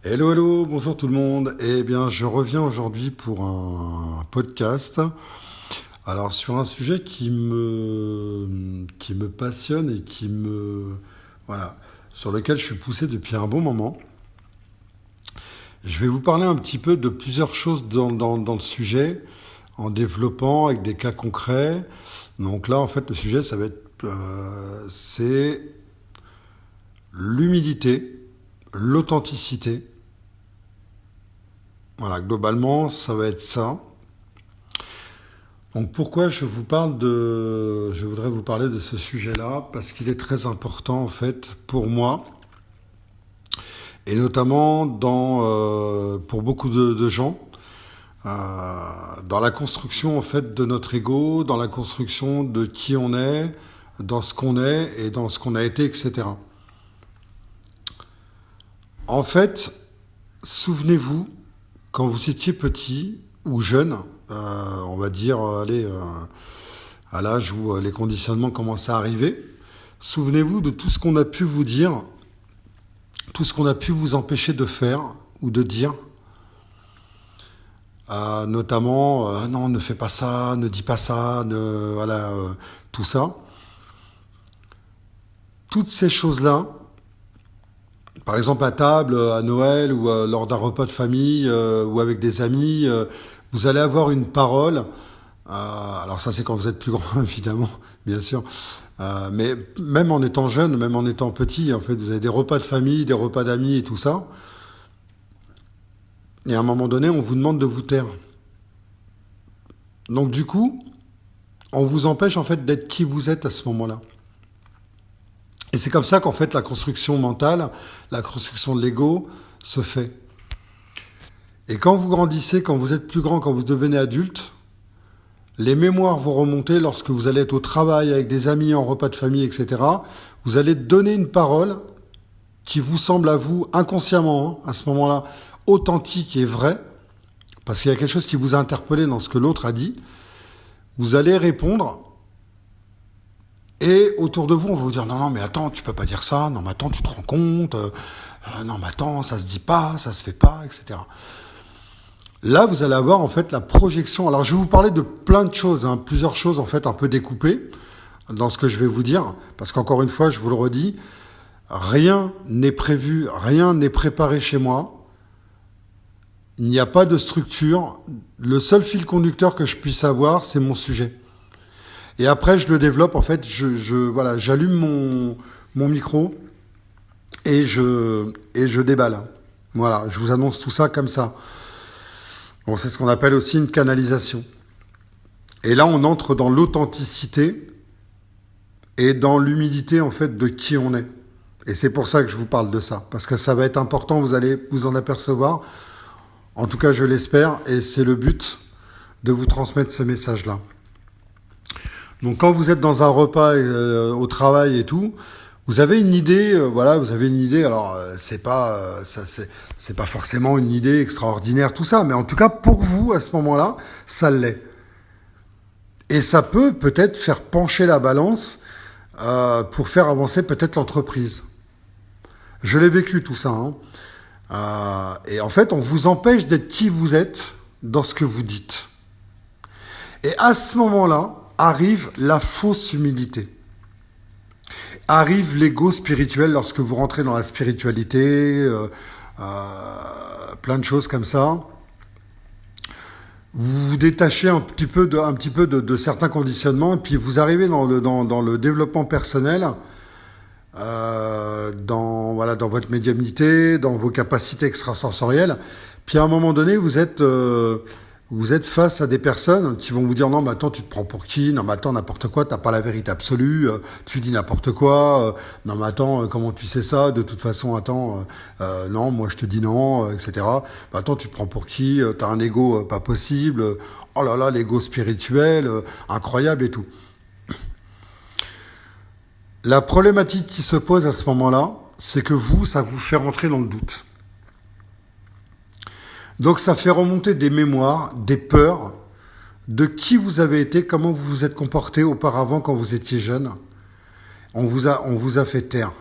Hello, hello, bonjour tout le monde. Eh bien, je reviens aujourd'hui pour un podcast. Alors, sur un sujet qui me passionne et voilà, sur lequel je suis poussé depuis un bon moment. Je vais vous parler un petit peu de plusieurs choses dans le sujet, en développant avec des cas concrets. Donc là, en fait, le sujet, c'est l'humilité, l'authenticité. Voilà, globalement, ça va être ça. Donc pourquoi je voudrais vous parler de ce sujet-là, parce qu'il est très important en fait pour moi, et notamment pour beaucoup de gens, dans la construction en fait de notre ego, dans la construction de qui on est, dans ce qu'on est et dans ce qu'on a été, etc. En fait, souvenez-vous, quand vous étiez petit ou jeune, on va dire, allez, à l'âge où les conditionnements commencent à arriver, souvenez-vous de tout ce qu'on a pu vous dire, tout ce qu'on a pu vous empêcher de faire ou de dire. Notamment, non, ne fais pas ça, ne dis pas ça, voilà, tout ça. Toutes ces choses-là, par exemple à table, à Noël ou lors d'un repas de famille ou avec des amis, vous allez avoir une parole. Alors ça c'est quand vous êtes plus grand évidemment, bien sûr. Mais même en étant jeune, même en étant petit, en fait, vous avez des repas de famille, des repas d'amis et tout ça. Et à un moment donné, on vous demande de vous taire. Donc du coup, on vous empêche en fait d'être qui vous êtes à ce moment-là. Et c'est comme ça qu'en fait la construction mentale, la construction de l'ego se fait. Et quand vous grandissez, quand vous êtes plus grand, quand vous devenez adulte, les mémoires vont remonter lorsque vous allez être au travail avec des amis, en repas de famille, etc. Vous allez donner une parole qui vous semble à vous inconsciemment, hein, à ce moment-là, authentique et vraie, parce qu'il y a quelque chose qui vous a interpellé dans ce que l'autre a dit. Vous allez répondre et autour de vous, on va vous dire non, non, mais attends, tu peux pas dire ça, non, mais attends, tu te rends compte, non, mais attends, ça se dit pas, ça se fait pas, etc. Là, vous allez avoir en fait la projection. Alors, je vais vous parler de plein de choses, hein, plusieurs choses en fait un peu découpées dans ce que je vais vous dire, parce qu'encore une fois, je vous le redis, rien n'est prévu, rien n'est préparé chez moi. Il n'y a pas de structure. Le seul fil conducteur que je puisse avoir, c'est mon sujet. Et après, je le développe. En fait, voilà, j'allume mon micro et je déballe. Voilà, je vous annonce tout ça comme ça. Bon, c'est ce qu'on appelle aussi une canalisation. Et là, on entre dans l'authenticité et dans l'humilité en fait de qui on est. Et c'est pour ça que je vous parle de ça, parce que ça va être important. Vous allez vous en apercevoir. En tout cas, je l'espère, et c'est le but de vous transmettre ce message-là. Donc, quand vous êtes dans un repas au travail et tout, vous avez une idée, voilà, vous avez une idée. Alors, c'est pas forcément une idée extraordinaire, tout ça, mais en tout cas, pour vous, à ce moment-là, ça l'est. Et ça peut-être faire pencher la balance pour faire avancer peut-être l'entreprise. Je l'ai vécu tout ça, hein. Et en fait, on vous empêche d'être qui vous êtes dans ce que vous dites. Et à ce moment-là, arrive la fausse humilité. Arrive l'ego spirituel lorsque vous rentrez dans la spiritualité, plein de choses comme ça. Vous vous détachez un petit peu de certains conditionnements, et puis vous arrivez dans le développement personnel, dans votre médiumnité, dans vos capacités extrasensorielles. Puis à un moment donné, vous êtes face à des personnes qui vont vous dire non, mais attends, tu te prends pour qui? Non, mais attends, n'importe quoi, t'as pas la vérité absolue, tu dis n'importe quoi, non, mais attends, comment tu sais ça? De toute façon, attends, non, moi je te dis non, etc. Bah, attends, tu te prends pour qui? T'as un ego pas possible, oh là là, l'ego spirituel, incroyable et tout. La problématique qui se pose à ce moment-là, c'est que ça vous fait rentrer dans le doute. Donc ça fait remonter des mémoires, des peurs de qui vous avez été, comment vous vous êtes comporté auparavant quand vous étiez jeune. On vous a fait taire.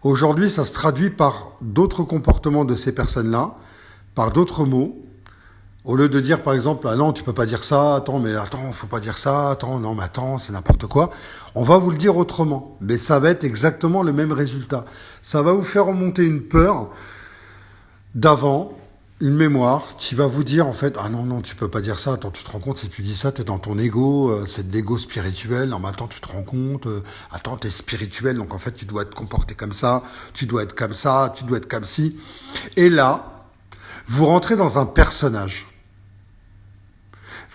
Aujourd'hui, ça se traduit par d'autres comportements de ces personnes-là, par d'autres mots. Au lieu de dire, par exemple, ah non, tu peux pas dire ça, attends, mais attends, faut pas dire ça, attends, non, mais attends, c'est n'importe quoi. On va vous le dire autrement. Mais ça va être exactement le même résultat. Ça va vous faire remonter une peur d'avant, une mémoire qui va vous dire, en fait, ah non, non, tu peux pas dire ça, attends, tu te rends compte, si tu dis ça, t'es dans ton ego, c'est de l'ego spirituel, non, mais attends, tu te rends compte, attends, t'es spirituel, donc en fait, tu dois te comporter comme ça, tu dois être comme ça, tu dois être comme ci. Et là, vous rentrez dans un personnage.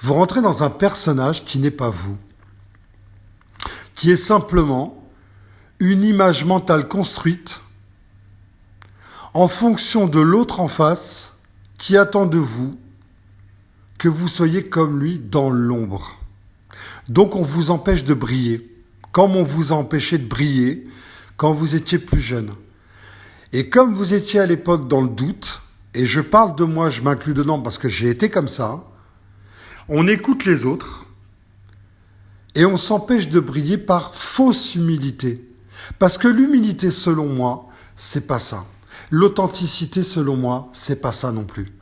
Vous rentrez dans un personnage qui n'est pas vous, qui est simplement une image mentale construite en fonction de l'autre en face qui attend de vous que vous soyez comme lui dans l'ombre. Donc on vous empêche de briller, comme on vous a empêché de briller quand vous étiez plus jeune. Et comme vous étiez à l'époque dans le doute, et je parle de moi, je m'inclus dedans parce que j'ai été comme ça, on écoute les autres et on s'empêche de briller par fausse humilité. Parce que l'humilité, selon moi, c'est pas ça. L'authenticité, selon moi, c'est pas ça non plus.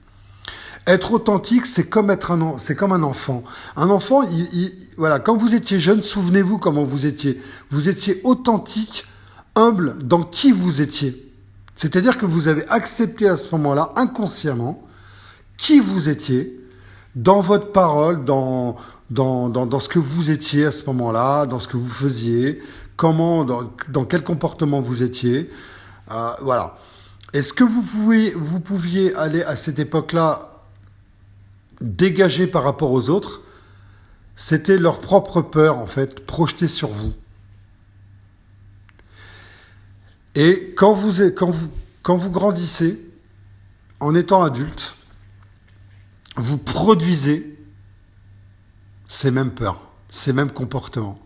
Être authentique, c'est comme un enfant. Un enfant, voilà, quand vous étiez jeune, souvenez-vous comment vous étiez. Vous étiez authentique, humble dans qui vous étiez. C'est-à-dire que vous avez accepté à ce moment-là, inconsciemment, qui vous étiez, dans votre parole, dans ce que vous étiez à ce moment-là, dans ce que vous faisiez, dans quel comportement vous étiez. Voilà. Est-ce que vous pouviez aller à cette époque-là dégager par rapport aux autres? C'était leur propre peur, en fait, projetée sur vous. Et quand vous grandissez, en étant adulte, vous produisez ces mêmes peurs, ces mêmes comportements.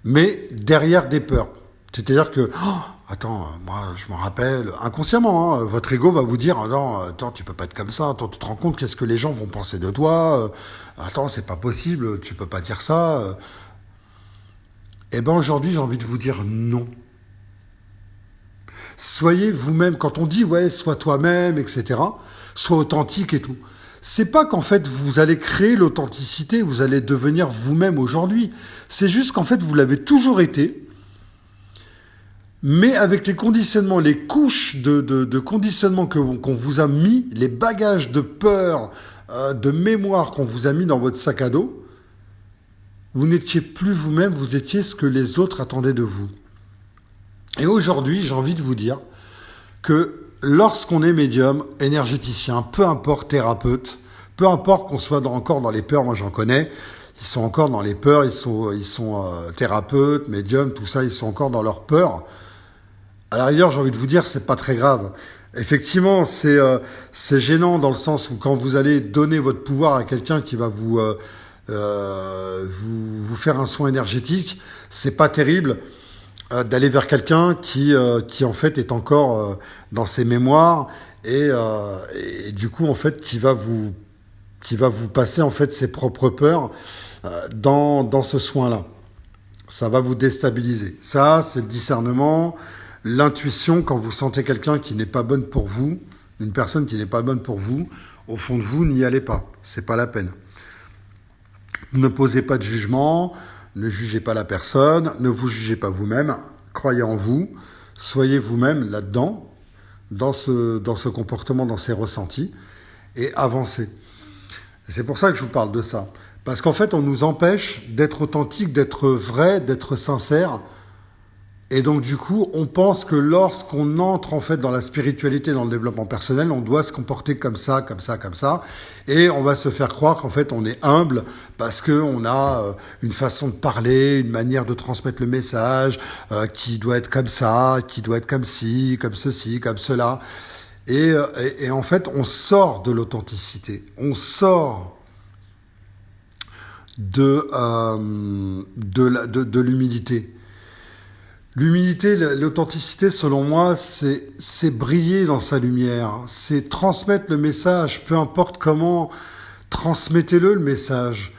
Mais derrière des peurs. C'est-à-dire que, attends, moi je m'en rappelle, inconsciemment, votre ego va vous dire, non, attends, tu peux pas être comme ça, attends, tu te rends compte qu'est-ce que les gens vont penser de toi, attends, c'est pas possible, tu peux pas dire ça. Eh bien aujourd'hui, j'ai envie de vous dire non. Soyez vous-même, quand on dit, ouais, sois toi-même, etc., sois authentique et tout. C'est pas qu'en fait, vous allez créer l'authenticité, vous allez devenir vous-même aujourd'hui. C'est juste qu'en fait, vous l'avez toujours été, mais avec les conditionnements, les couches de conditionnement qu'on vous a mis, les bagages de peur, de mémoire qu'on vous a mis dans votre sac à dos, vous n'étiez plus vous-même, vous étiez ce que les autres attendaient de vous. Et aujourd'hui, j'ai envie de vous dire que lorsqu'on est médium, énergéticien, peu importe thérapeute, peu importe qu'on soit encore dans les peurs, moi j'en connais, ils sont encore dans les peurs, ils sont thérapeutes, médiums, tout ça, ils sont encore dans leurs peurs. À la rigueur, j'ai envie de vous dire, c'est pas très grave. Effectivement, c'est gênant dans le sens où quand vous allez donner votre pouvoir à quelqu'un qui va vous faire un soin énergétique, c'est pas terrible. D'aller vers quelqu'un qui en fait est encore dans ses mémoires et du coup en fait qui va vous passer en fait ses propres peurs dans ce soin-là. Ça va vous déstabiliser. Ça, c'est le discernement, l'intuition quand vous sentez quelqu'un qui n'est pas bonne pour vous, une personne qui n'est pas bonne pour vous, au fond de vous, n'y allez pas. C'est pas la peine. Ne posez pas de jugement. Ne jugez pas la personne, ne vous jugez pas vous-même, croyez en vous, soyez vous-même là-dedans, dans ce comportement, dans ces ressentis, et avancez. C'est pour ça que je vous parle de ça. Parce qu'en fait, on nous empêche d'être authentique, d'être vrai, d'être sincère. Et donc, du coup, on pense que lorsqu'on entre, en fait, dans la spiritualité, dans le développement personnel, on doit se comporter comme ça, comme ça, comme ça. Et on va se faire croire qu'en fait, on est humble parce qu'on a une façon de parler, une manière de transmettre le message qui doit être comme ça, qui doit être comme ci, comme ceci, comme cela. Et en fait, on sort de l'authenticité. On sort de l'humilité. L'humilité, l'authenticité, selon moi, c'est briller dans sa lumière, c'est transmettre le message, peu importe comment, transmettez-le message.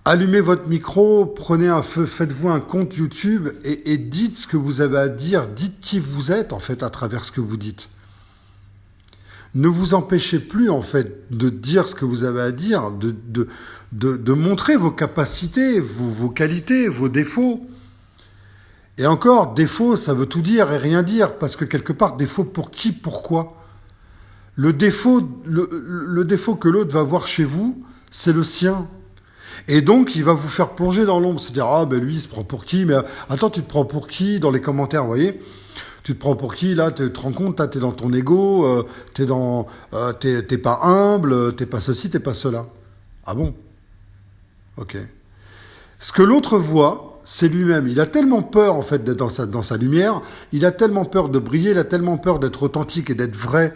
Allumez votre micro, prenez un feu, faites-vous un compte YouTube et dites ce que vous avez à dire, dites qui vous êtes en fait à travers ce que vous dites. Ne vous empêchez plus en fait de dire ce que vous avez à dire, de montrer vos capacités, vos qualités, vos défauts. Et encore, défaut, ça veut tout dire et rien dire, parce que quelque part, défaut pour qui, pourquoi? Le défaut que l'autre va voir chez vous, c'est le sien. Et donc, il va vous faire plonger dans l'ombre. C'est-à-dire, ah ben lui, il se prend pour qui? Mais attends, tu te prends pour qui dans les commentaires, vous voyez? Tu te prends pour qui, là? Tu te rends compte, t'es dans ton ego, t'es pas humble, t'es pas ceci, t'es pas cela. Ah bon? Ok. Ce que l'autre voit, c'est lui-même. Il a tellement peur, en fait, d'être dans sa lumière, il a tellement peur de briller, il a tellement peur d'être authentique et d'être vrai,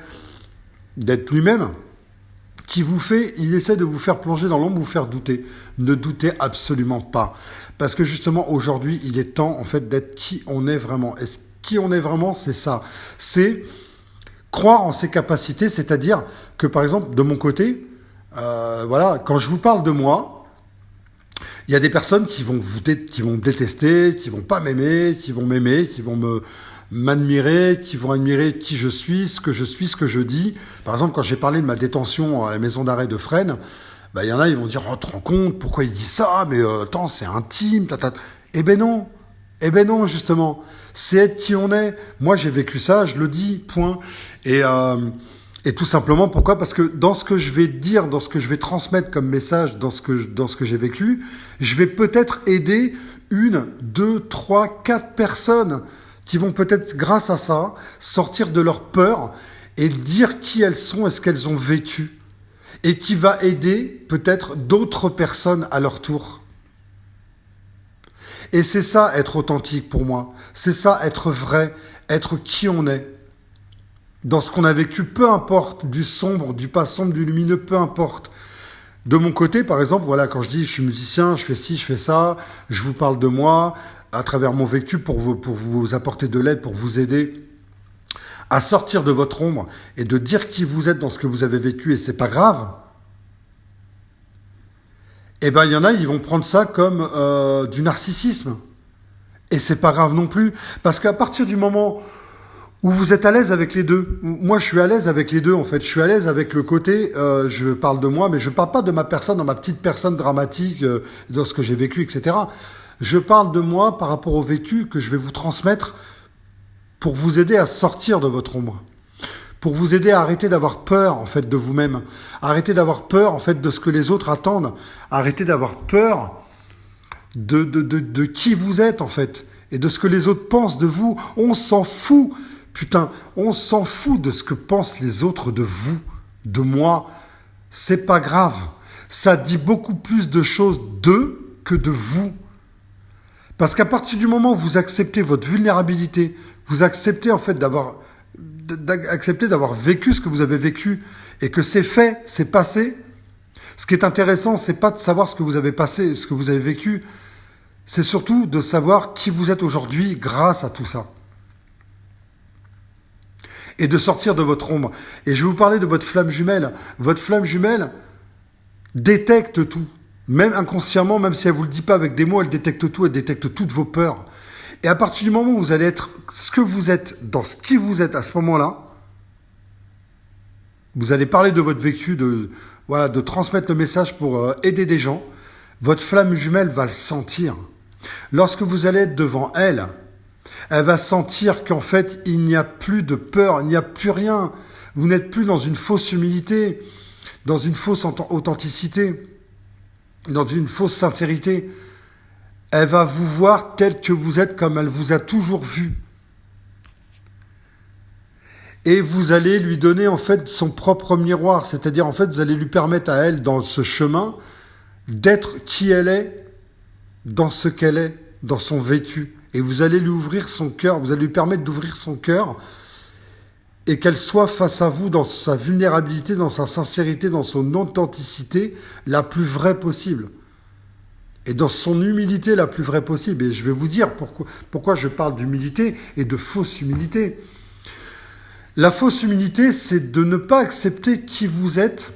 d'être lui-même, il essaie de vous faire plonger dans l'ombre, vous faire douter. Ne doutez absolument pas. Parce que justement, aujourd'hui, il est temps, en fait, d'être qui on est vraiment. Et qui on est vraiment, c'est ça. C'est croire en ses capacités, c'est-à-dire que, par exemple, de mon côté, voilà, quand je vous parle de moi, il y a des personnes qui vont me détester, qui vont pas m'aimer, qui vont m'admirer, qui vont admirer qui je suis, ce que je dis. Par exemple, quand j'ai parlé de ma détention à la maison d'arrêt de Fresnes, il y en a, ils vont dire, oh, tu te rends compte, pourquoi il dit ça? Mais attends, c'est intime, tata. Eh ben non, justement. C'est être qui on est. Moi, j'ai vécu ça, je le dis, point. Et tout simplement, pourquoi? Parce que dans ce que je vais dire, dans ce que je vais transmettre comme message, dans ce que j'ai vécu, je vais peut-être aider 1, 2, 3, 4 personnes qui vont peut-être, grâce à ça, sortir de leur peur et dire qui elles sont et ce qu'elles ont vécu. Et qui va aider peut-être d'autres personnes à leur tour. Et c'est ça, être authentique pour moi. C'est ça, être vrai, être qui on est. Dans ce qu'on a vécu, peu importe, du sombre, du pas sombre, du lumineux, peu importe. De mon côté, par exemple, voilà, quand je dis je suis musicien, je fais ci, je fais ça, je vous parle de moi, à travers mon vécu pour vous apporter de l'aide, pour vous aider à sortir de votre ombre et de dire qui vous êtes dans ce que vous avez vécu et c'est pas grave. Eh ben, il y en a, ils vont prendre ça comme du narcissisme. Et c'est pas grave non plus. Parce qu'à partir du moment où vous êtes à l'aise avec les deux, moi je suis à l'aise avec les deux en fait, je suis à l'aise avec le côté, je parle de moi, mais je parle pas de ma personne, dans ma petite personne dramatique, dans ce que j'ai vécu, etc. Je parle de moi par rapport au vécu que je vais vous transmettre pour vous aider à sortir de votre ombre. Pour vous aider à arrêter d'avoir peur en fait de vous-même, arrêter d'avoir peur en fait de ce que les autres attendent, arrêter d'avoir peur de qui vous êtes en fait et de ce que les autres pensent de vous. On s'en fout, putain, on s'en fout de ce que pensent les autres de vous, de moi. C'est pas grave, ça dit beaucoup plus de choses d'eux que de vous. Parce qu'à partir du moment où vous acceptez votre vulnérabilité, vous acceptez en fait d'accepter d'avoir vécu ce que vous avez vécu et que c'est fait, c'est passé. Ce qui est intéressant, c'est pas de savoir ce que vous avez passé, ce que vous avez vécu, c'est surtout de savoir qui vous êtes aujourd'hui grâce à tout ça. Et de sortir de votre ombre. Et je vais vous parler de votre flamme jumelle. Votre flamme jumelle détecte tout. Même inconsciemment, même si elle ne vous le dit pas avec des mots, elle détecte tout, elle détecte toutes vos peurs. Et à partir du moment où vous allez être ce que vous êtes, dans ce qui vous êtes à ce moment-là, vous allez parler de votre vécu, de transmettre le message pour aider des gens, votre flamme jumelle va le sentir. Lorsque vous allez être devant elle, elle va sentir qu'en fait, il n'y a plus de peur, il n'y a plus rien. Vous n'êtes plus dans une fausse humilité, dans une fausse authenticité, dans une fausse sincérité. Elle va vous voir tel que vous êtes, comme elle vous a toujours vu. Et vous allez lui donner en fait son propre miroir, c'est-à-dire en fait vous allez lui permettre à elle dans ce chemin d'être qui elle est, dans ce qu'elle est, dans son vécu. Et vous allez lui ouvrir son cœur, vous allez lui permettre d'ouvrir son cœur et qu'elle soit face à vous dans sa vulnérabilité, dans sa sincérité, dans son authenticité la plus vraie possible. Et dans son humilité la plus vraie possible. Et je vais vous dire pourquoi je parle d'humilité et de fausse humilité. La fausse humilité, c'est de ne pas accepter qui vous êtes.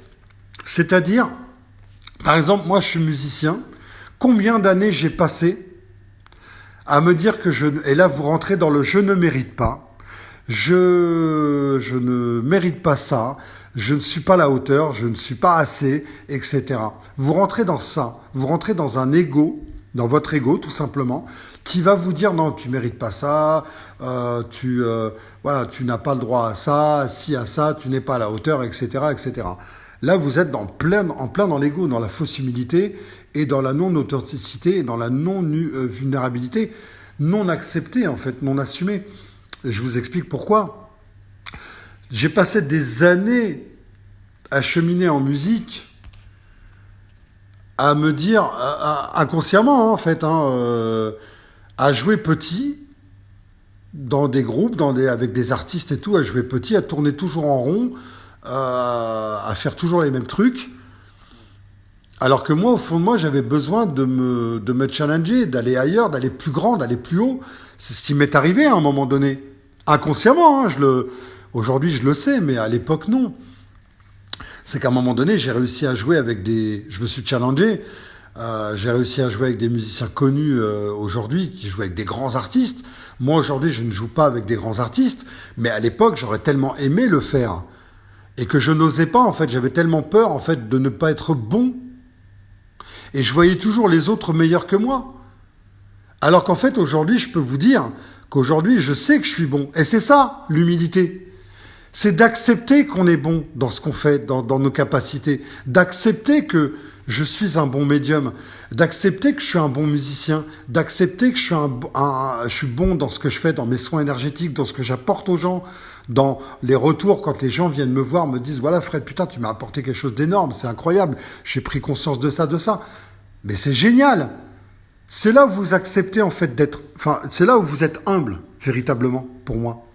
C'est-à-dire, par exemple, moi je suis musicien. Combien d'années j'ai passé à me dire que et là vous rentrez dans le je ne mérite pas, je ne mérite pas ça, je ne suis pas à la hauteur, je ne suis pas assez, etc. Vous rentrez dans ça, vous rentrez dans un ego, dans votre ego tout simplement, qui va vous dire non, tu mérites pas ça, voilà, tu n'as pas le droit à ça, si à ça, tu n'es pas à la hauteur, etc., etc. Là, vous êtes en plein dans l'ego, dans la fausse humilité et dans la non-authenticité et dans la non-vulnérabilité, non acceptée en fait, non assumée. Et je vous explique pourquoi. J'ai passé des années à cheminer en musique, à me dire, inconsciemment en fait, à jouer petit, dans des groupes, avec des artistes et tout, à jouer petit, à tourner toujours en rond, à faire toujours les mêmes trucs. Alors que moi, au fond de moi, j'avais besoin de me challenger, d'aller ailleurs, d'aller plus grand, d'aller plus haut. C'est ce qui m'est arrivé à un moment donné. Inconsciemment, aujourd'hui je le sais, mais à l'époque non. C'est qu'à un moment donné, j'ai réussi à jouer avec je me suis challengé, j'ai réussi à jouer avec des musiciens connus aujourd'hui, qui jouent avec des grands artistes. Moi, aujourd'hui, je ne joue pas avec des grands artistes, mais à l'époque, j'aurais tellement aimé le faire. Et que je n'osais pas, en fait, j'avais tellement peur, en fait, de ne pas être bon. Et je voyais toujours les autres meilleurs que moi. Alors qu'en fait, aujourd'hui, je peux vous dire qu'aujourd'hui, je sais que je suis bon. Et c'est ça, l'humilité. C'est d'accepter qu'on est bon dans ce qu'on fait, dans nos capacités. D'accepter que je suis un bon médium. D'accepter que je suis un bon musicien. D'accepter que je suis bon dans ce que je fais, dans mes soins énergétiques, dans ce que j'apporte aux gens, dans les retours quand les gens viennent me voir, me disent « Voilà Fred, putain, tu m'as apporté quelque chose d'énorme, c'est incroyable. J'ai pris conscience de ça, de ça. » Mais c'est génial. C'est là où vous acceptez en fait c'est là où vous êtes humble, véritablement, pour moi.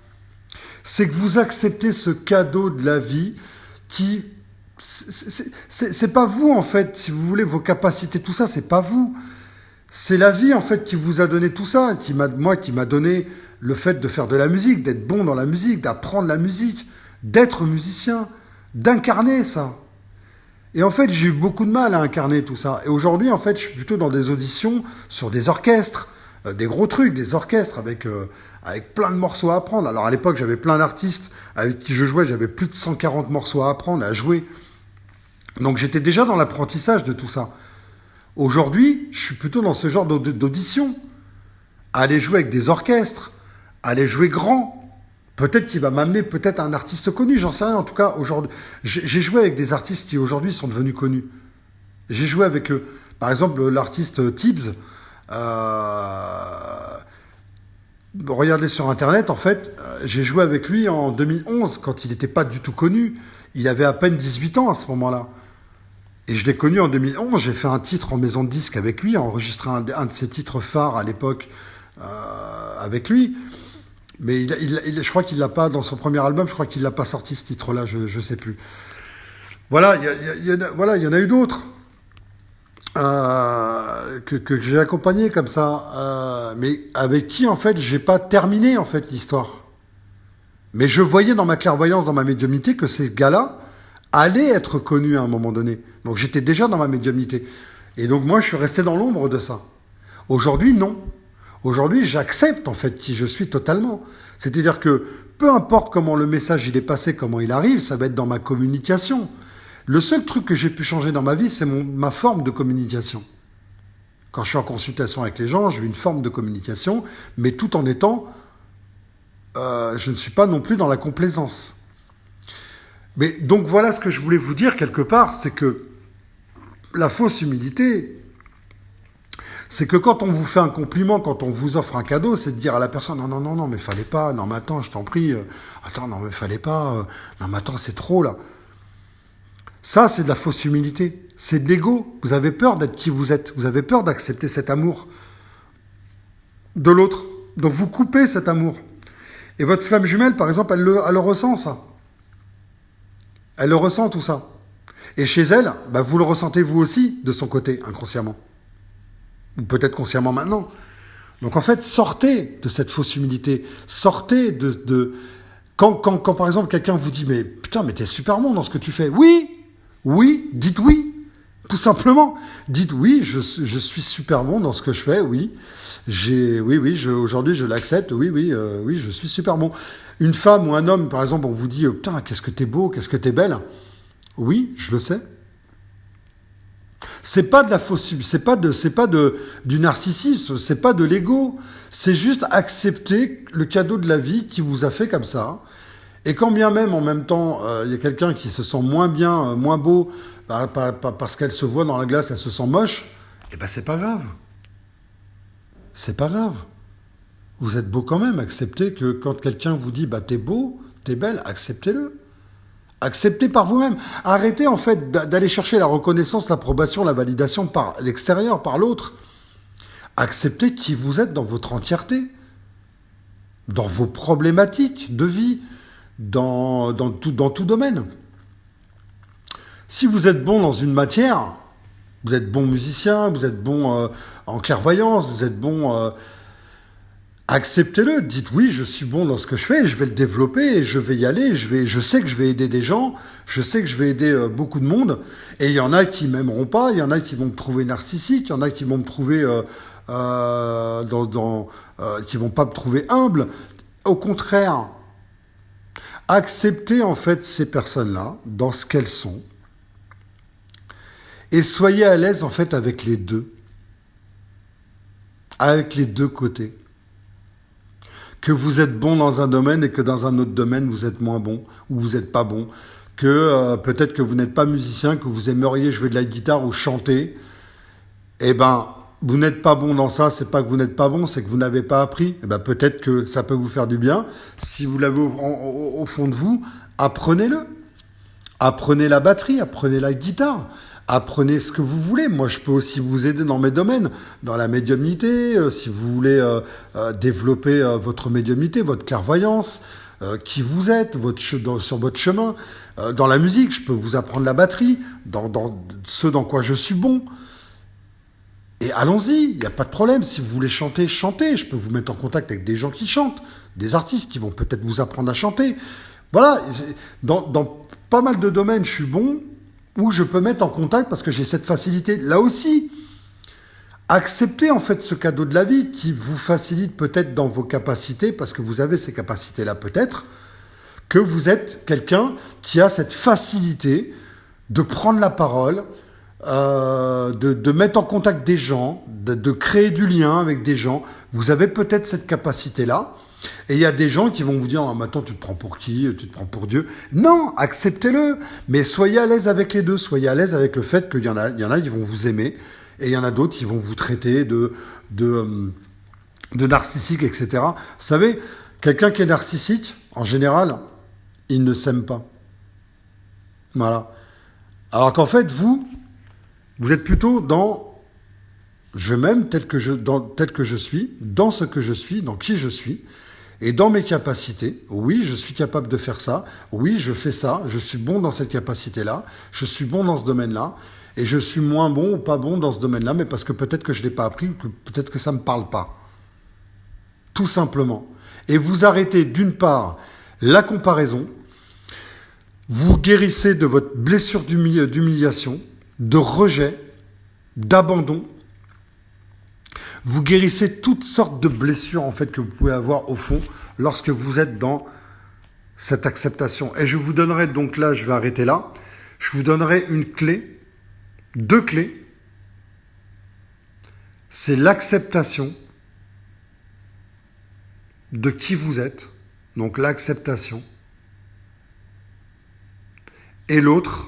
C'est que vous acceptez ce cadeau de la vie qui... C'est pas vous, en fait, si vous voulez, vos capacités, tout ça, c'est pas vous. C'est la vie, en fait, qui vous a donné tout ça, qui m'a donné le fait de faire de la musique, d'être bon dans la musique, d'apprendre la musique, d'être musicien, d'incarner ça. Et en fait, j'ai eu beaucoup de mal à incarner tout ça. Et aujourd'hui, en fait, je suis plutôt dans des auditions sur des orchestres, des gros trucs, des orchestres avec plein de morceaux à apprendre. Alors à l'époque, j'avais plein d'artistes avec qui je jouais, j'avais plus de 140 morceaux à apprendre, à jouer. Donc j'étais déjà dans l'apprentissage de tout ça. Aujourd'hui, je suis plutôt dans ce genre d'audition. Aller jouer avec des orchestres, aller jouer grand. Peut-être qu'il va m'amener peut-être un artiste connu, j'en sais rien. En tout cas, aujourd'hui, j'ai joué avec des artistes qui aujourd'hui sont devenus connus. J'ai joué avec eux. Par exemple, l'artiste Tibbs. Regardez sur Internet, en fait, j'ai joué avec lui en 2011, quand il n'était pas du tout connu. Il avait à peine 18 ans à ce moment-là. Et je l'ai connu en 2011, j'ai fait un titre en maison de disque avec lui, enregistré un de ses titres phares à l'époque avec lui. Mais je crois qu'il l'a pas, dans son premier album, je crois qu'il l'a pas sorti ce titre-là, je sais plus. Voilà, il y en a eu d'autres que j'ai accompagnés comme ça, mais avec qui, en fait, j'ai pas terminé, en fait, l'histoire. Mais je voyais dans ma clairvoyance, dans ma médiumnité, que ces gars-là allaient être connus à un moment donné. Donc j'étais déjà dans ma médiumnité. Et donc moi, je suis resté dans l'ombre de ça. Aujourd'hui, non. Aujourd'hui, j'accepte en fait qui je suis totalement. C'est-à-dire que peu importe comment le message il est passé, comment il arrive, ça va être dans ma communication. Le seul truc que j'ai pu changer dans ma vie, c'est ma forme de communication. Quand je suis en consultation avec les gens, j'ai une forme de communication, mais tout en étant... je ne suis pas non plus dans la complaisance. Mais donc voilà ce que je voulais vous dire quelque part, c'est que la fausse humilité... C'est que quand on vous fait un compliment, quand on vous offre un cadeau, c'est de dire à la personne « Non, mais fallait pas, non, mais attends, je t'en prie, attends, non, mais fallait pas, non, mais attends, c'est trop, là. » Ça, c'est de la fausse humilité, c'est de l'ego. Vous avez peur d'être qui vous êtes, vous avez peur d'accepter cet amour de l'autre. Donc vous coupez cet amour. Et votre flamme jumelle, par exemple, elle le ressent, ça. Elle le ressent, tout ça. Et chez elle, bah, vous le ressentez vous aussi, de son côté, inconsciemment. Ou peut-être consciemment maintenant. Donc en fait, sortez de cette fausse humilité. Sortez de... Quand par exemple quelqu'un vous dit « Mais putain, mais t'es super bon dans ce que tu fais. » Oui, dites oui. Tout simplement. Dites oui, je suis super bon dans ce que je fais, oui. Aujourd'hui je l'accepte, oui, je suis super bon. Une femme ou un homme, par exemple, on vous dit, putain, qu'est-ce que t'es beau, qu'est-ce que t'es belle. Oui, je le sais. C'est pas de la fausse, du narcissisme, c'est pas de l'ego. C'est juste accepter le cadeau de la vie qui vous a fait comme ça. Et quand bien même, en même temps, il y a quelqu'un qui se sent moins bien, moins beau, parce qu'elle se voit dans la glace, elle se sent moche, eh ben c'est pas grave. C'est pas grave. Vous êtes beau quand même. Acceptez que quand quelqu'un vous dit, bah t'es beau, t'es belle, acceptez-le. Acceptez par vous-même. Arrêtez en fait d'aller chercher la reconnaissance, l'approbation, la validation par l'extérieur, par l'autre. Acceptez qui vous êtes dans votre entièreté, dans vos problématiques de vie, dans tout domaine. Si vous êtes bon dans une matière, vous êtes bon musicien, vous êtes bon en clairvoyance, vous êtes bon... acceptez-le, dites oui, je suis bon dans ce que je fais, je vais le développer, je vais y aller, je sais que je vais aider des gens, je sais que je vais aider beaucoup de monde, et il y en a qui m'aimeront pas, il y en a qui vont me trouver narcissique, il y en a qui vont me trouver qui vont pas me trouver humble. Au contraire, acceptez en fait ces personnes-là dans ce qu'elles sont, et soyez à l'aise en fait avec les deux côtés. Que vous êtes bon dans un domaine et que dans un autre domaine, vous êtes moins bon ou vous n'êtes pas bon. Que peut-être que vous n'êtes pas musicien, que vous aimeriez jouer de la guitare ou chanter. Eh ben, vous n'êtes pas bon dans ça, c'est pas que vous n'êtes pas bon, c'est que vous n'avez pas appris. Eh ben, peut-être que ça peut vous faire du bien. Si vous l'avez au fond de vous, apprenez-le. Apprenez la batterie, apprenez la guitare. Apprenez ce que vous voulez. Moi, je peux aussi vous aider dans mes domaines, dans la médiumnité, si vous voulez développer votre médiumnité, votre clairvoyance, qui vous êtes, sur votre chemin. Dans la musique, je peux vous apprendre la batterie, dans ce dans quoi je suis bon. Et allons-y, il n'y a pas de problème. Si vous voulez chanter, chantez. Je peux vous mettre en contact avec des gens qui chantent, des artistes qui vont peut-être vous apprendre à chanter. Voilà, dans pas mal de domaines, je suis bon, où je peux mettre en contact parce que j'ai cette facilité. Là aussi, acceptez en fait ce cadeau de la vie qui vous facilite peut-être dans vos capacités, parce que vous avez ces capacités-là peut-être, que vous êtes quelqu'un qui a cette facilité de prendre la parole, de mettre en contact des gens, de créer du lien avec des gens. Vous avez peut-être cette capacité-là. Et il y a des gens qui vont vous dire, ah, mais attends, tu te prends pour qui? Tu te prends pour Dieu? Non, acceptez-le. Mais soyez à l'aise avec les deux. Soyez à l'aise avec le fait qu'il y en a qui vont vous aimer. Et il y en a d'autres qui vont vous traiter de narcissique, etc. Vous savez, quelqu'un qui est narcissique, en général, il ne s'aime pas. Voilà. Alors qu'en fait, vous êtes plutôt dans je m'aime tel que je suis, dans ce que je suis, dans qui je suis, et dans mes capacités. Oui, je suis capable de faire ça. Oui, je fais ça. Je suis bon dans cette capacité-là. Je suis bon dans ce domaine-là. Et je suis moins bon ou pas bon dans ce domaine-là, mais parce que peut-être que je ne l'ai pas appris ou que peut-être que ça ne me parle pas. Tout simplement. Et vous arrêtez d'une part la comparaison, vous guérissez de votre blessure d'humiliation, de rejet, d'abandon. Vous guérissez toutes sortes de blessures en fait que vous pouvez avoir au fond lorsque vous êtes dans cette acceptation. Et je vous donnerai donc là, je vais arrêter là, je vous donnerai une clé, 2 clés. C'est l'acceptation de qui vous êtes, donc l'acceptation. Et l'autre,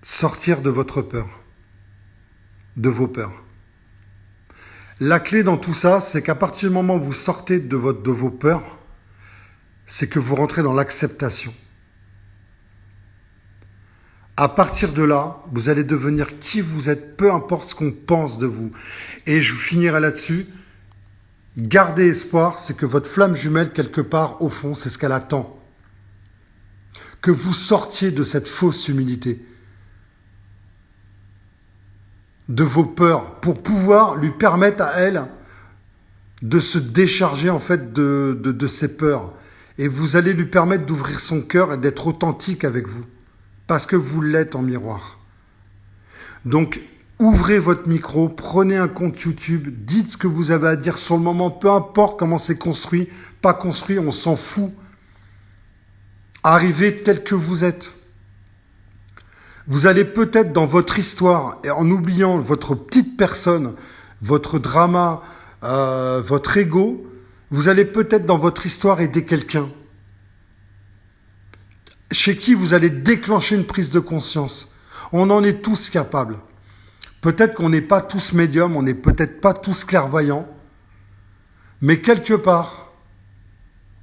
sortir de votre peur, de vos peurs. La clé dans tout ça, c'est qu'à partir du moment où vous sortez de vos peurs, c'est que vous rentrez dans l'acceptation. À partir de là, vous allez devenir qui vous êtes, peu importe ce qu'on pense de vous. Et je finirai là-dessus. Gardez espoir, c'est que votre flamme jumelle, quelque part, au fond, c'est ce qu'elle attend. Que vous sortiez de cette fausse humilité, de vos peurs, pour pouvoir lui permettre à elle de se décharger en fait de ses peurs. Et vous allez lui permettre d'ouvrir son cœur et d'être authentique avec vous. parce que vous l'êtes en miroir. Donc, ouvrez votre micro, prenez un compte YouTube, dites ce que vous avez à dire sur le moment, peu importe comment c'est construit, pas construit, on s'en fout. Arrivez tel que vous êtes. Vous allez peut-être dans votre histoire, et en oubliant votre petite personne, votre drama, votre ego, vous allez peut-être dans votre histoire aider quelqu'un chez qui vous allez déclencher une prise de conscience. On en est tous capables. Peut-être qu'on n'est pas tous médiums, on n'est peut-être pas tous clairvoyants, mais quelque part,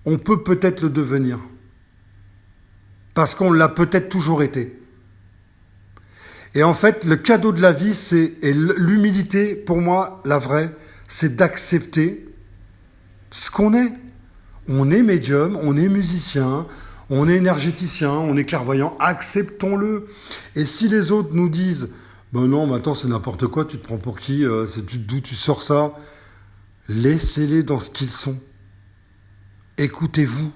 on peut peut-être le devenir. Parce qu'on l'a peut-être toujours été. Et en fait, le cadeau de la vie, et l'humilité, pour moi, la vraie, c'est d'accepter ce qu'on est. On est médium, on est musicien, on est énergéticien, on est clairvoyant, acceptons-le. Et si les autres nous disent « Ben non, maintenant c'est n'importe quoi, tu te prends pour qui, d'où tu sors ça ?» Laissez-les dans ce qu'ils sont. Écoutez-vous.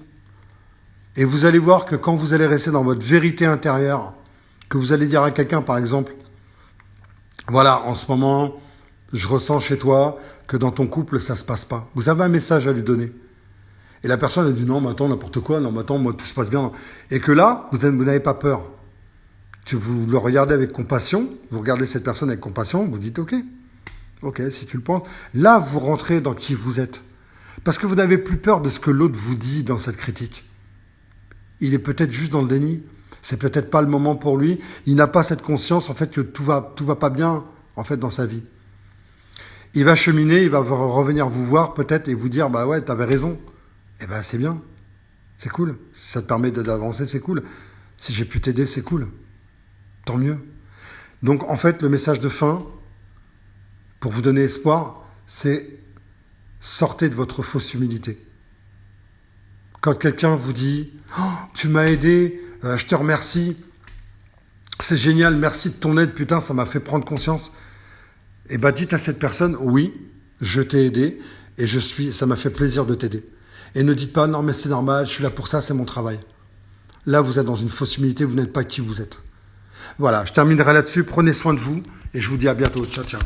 Et vous allez voir que quand vous allez rester dans votre vérité intérieure, que vous allez dire à quelqu'un, par exemple, voilà, en ce moment, je ressens chez toi que dans ton couple, ça se passe pas. Vous avez un message à lui donner. Et la personne a dit non, mais attends, n'importe quoi, non, mais attends, moi, tout se passe bien. Et que là, vous n'avez pas peur. Que vous le regardez avec compassion, vous regardez cette personne avec compassion, vous dites ok, si tu le penses. Là, vous rentrez dans qui vous êtes. Parce que vous n'avez plus peur de ce que l'autre vous dit dans cette critique. Il est peut-être juste dans le déni. C'est peut-être pas le moment pour lui. Il n'a pas cette conscience, en fait, que tout va pas bien, en fait, dans sa vie. Il va cheminer, il va revenir vous voir, peut-être, et vous dire, bah ouais, t'avais raison. Eh ben, c'est bien. C'est cool. Si ça te permet d'avancer, c'est cool. Si j'ai pu t'aider, c'est cool. Tant mieux. Donc, en fait, le message de fin, pour vous donner espoir, c'est sortez de votre fausse humilité. Quand quelqu'un vous dit « Oh, tu m'as aidé, je te remercie, c'est génial, merci de ton aide, putain, ça m'a fait prendre conscience. » Eh bien, dites à cette personne « Oui, je t'ai aidé et ça m'a fait plaisir de t'aider. » Et ne dites pas « Non, mais c'est normal, je suis là pour ça, c'est mon travail. » Là, vous êtes dans une fausse humilité, vous n'êtes pas qui vous êtes. Voilà, je terminerai là-dessus, prenez soin de vous et je vous dis à bientôt. Ciao, ciao.